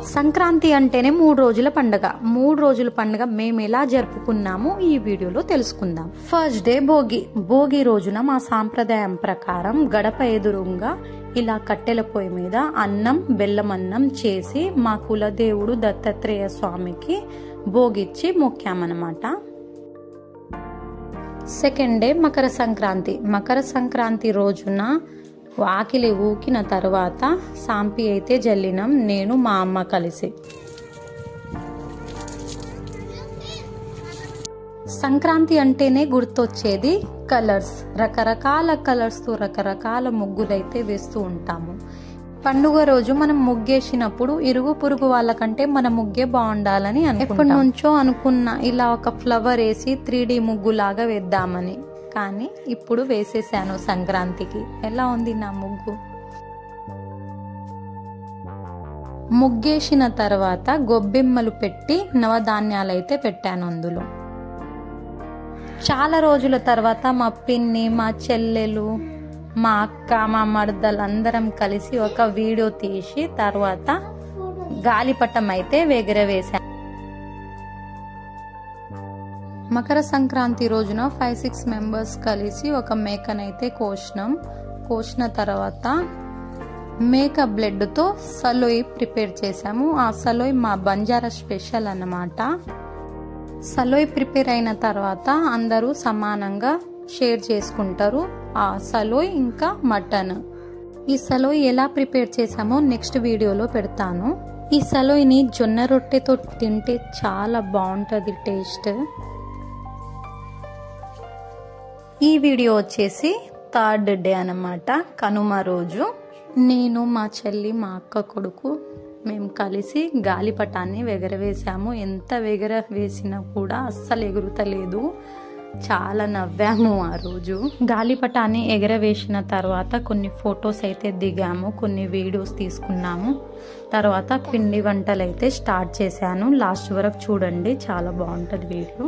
సంక్రాంతి అంటేనే 3 రోజుల పండుగ. 3 రోజుల పండుగ మేము ఎలా జరుపుకున్నామో ఈ వీడియోలో తెలుసుకుందాం. First day Bhogi. భోగి రోజున మా సాంప్రదాయం ప్రకారం గడప ఎదురుగా ఇలా కట్టెల పొయ్యి మీద అన్నం, బెల్లం అన్నం చేసి మా కులదేవుడు దత్తాత్రేయ స్వామికి భోగిచ్చి మొక్కామన్నమాట. Second day Makar Sankranti. మకర సంక్రాంతి రోజున వాకిలి ఊకిన తర్వాత సాంపి అయితే జల్లినం, నేను మా అమ్మ కలిసి. సంక్రాంతి అంటేనే గుర్తొచ్చేది కలర్స్. రకరకాల కలర్స్తో రకరకాల ముగ్గులైతే వేస్తూ ఉంటాము. పండుగ రోజు మనం ముగ్గేసినప్పుడు ఇరుగు పొరుగు వాళ్ళకంటే మన ముగ్గే బాగుండాలని ఎప్పటి నుంచో అనుకున్న ఇలా ఒక ఫ్లవర్ వేసి 3D ముగ్గులాగా వేద్దామని. కానీ ఇప్పుడు వేసేసాను సంక్రాంతికి. ఎలా ఉంది నా ముగ్గు? ముగ్గేసిన తర్వాత గొబ్బెమ్మలు పెట్టి నవధాన్యాలు అయితే పెట్టాను అందులో. చాలా రోజుల తర్వాత మా పిన్ని, మా చెల్లెలు, మా అక్క, మా మర్దలు అందరం కలిసి ఒక వీడియో తీసి తర్వాత గాలిపటం అయితే ఎగరవేశాను. మకర సంక్రాంతి రోజున 5-6 మెంబర్స్ కలిసి ఒక మేకనైతే కోసిన తర్వాత మేక బ్లడ్తో సలోయి ప్రిపేర్ చేసాము. ఆ సలోయి మా బంజారా స్పెషల్ అన్నమాట. సలోయి ప్రిపేర్ అయిన తర్వాత అందరూ సమానంగా షేర్ చేసుకుంటారు ఆ సలోయి ఇంకా మటన్. ఈ సలోయి ఎలా ప్రిపేర్ చేసామో నెక్స్ట్ వీడియోలో పెడతాను. ఈ సలోయిని జొన్న రొట్టెతో తింటే చాలా బాగుంటుంది టేస్ట్. ఈ వీడియో వచ్చేసి థర్డ్ డే అన్నమాట, కనుమ రోజు. నేను, మా చెల్లి, మా అక్క కొడుకు మేము కలిసి గాలిపటాన్ని ఎగరవేసాము. ఎంత ఎగరవేసినా కూడా అస్సలు ఎగురుతలేదు. చాలా నవ్వాము ఆ రోజు. గాలిపటాన్ని ఎగరవేసిన తర్వాత కొన్ని ఫొటోస్ అయితే దిగాము, కొన్ని వీడియోస్ తీసుకున్నాము. తర్వాత పిండి వంటలు అయితే స్టార్ట్ చేశాను. లాస్ట్ వరకు చూడండి, చాలా బాగుంటుంది వీడియో.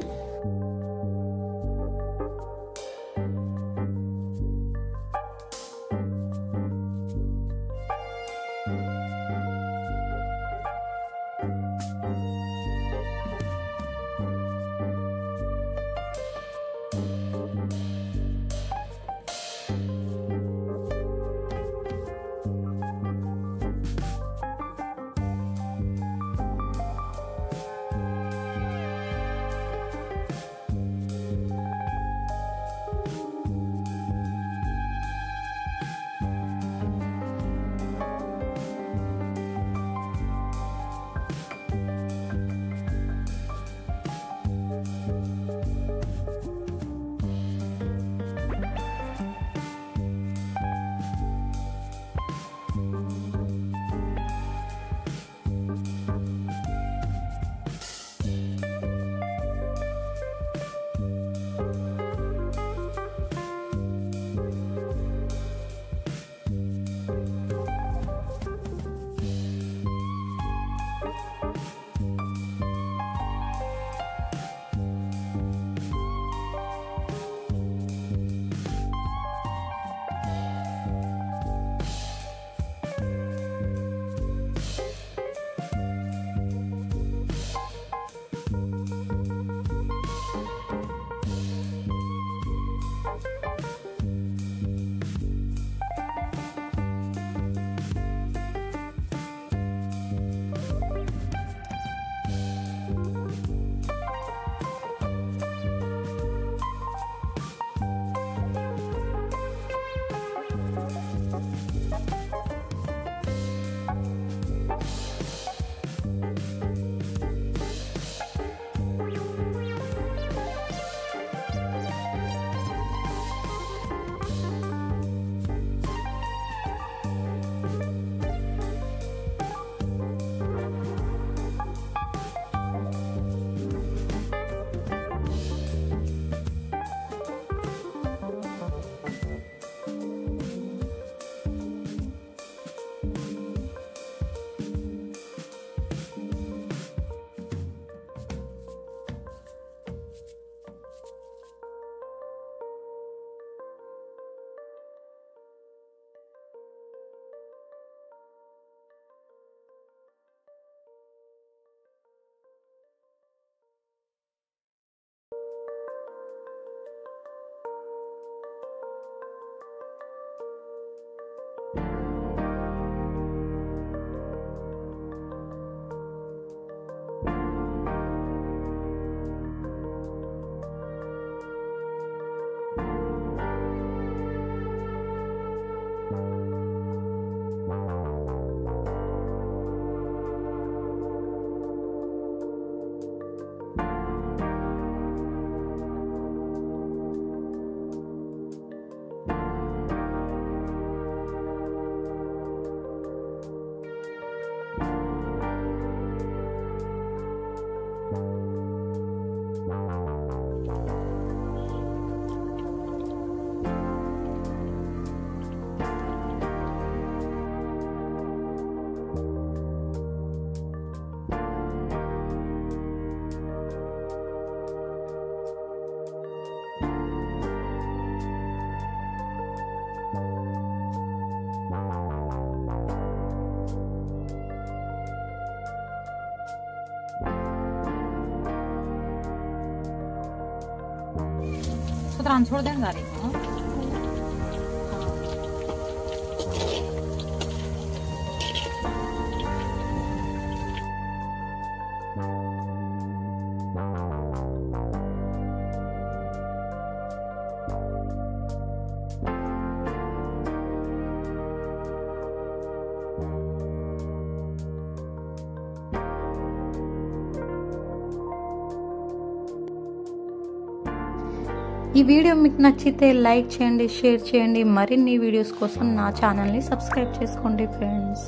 उसको तो छोड़ देंगे गाड़ी को। ఈ వీడియో మీకు నచ్చితే లైక్ చేయండి, షేర్ చేయండి. మరిన్ని వీడియోస్ కోసం నా ఛానల్ని సబ్స్క్రైబ్ చేసుకోండి ఫ్రెండ్స్.